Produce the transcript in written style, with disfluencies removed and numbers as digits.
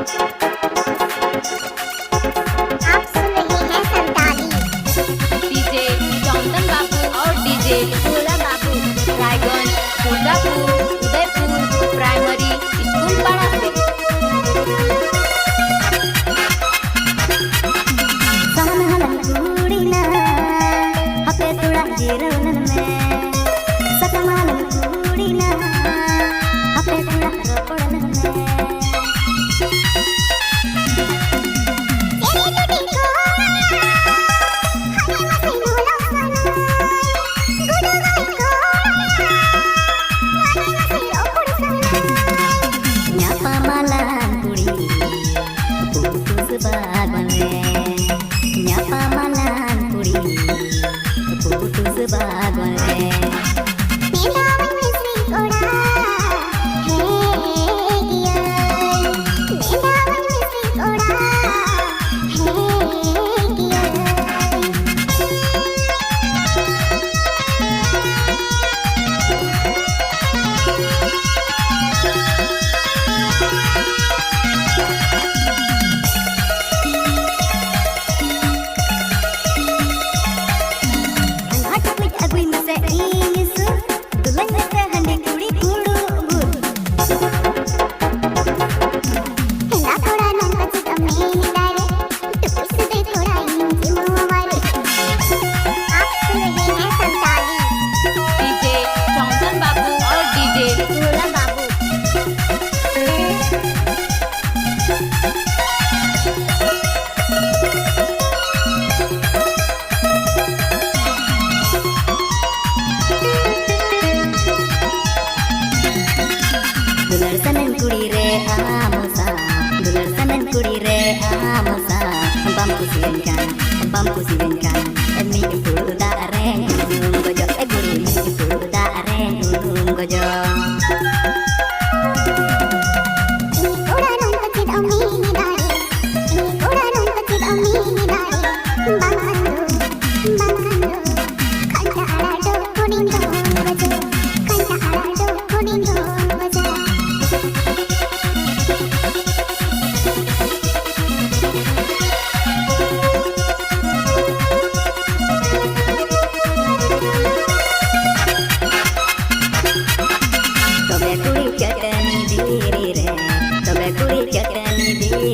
आप सुन रहे हैं संताली डीजे चौंदन बाबू और डीजे भोला बाबू रायगंज मुर्दापुर उदयपुर प्राइमरी स्कूल पाड़ा से। आप सुन रहे हैं संताली डीजे चौंदन बाबू और डीजे भोला बाबू Dular sanan kuri re amosa, dular sanan kuri re amosa. Bambu silenkan, emi puru da areng gojo, guri emi puru da areng gojo. Tobe kuri cakani diri re, tobe kuri cakani diri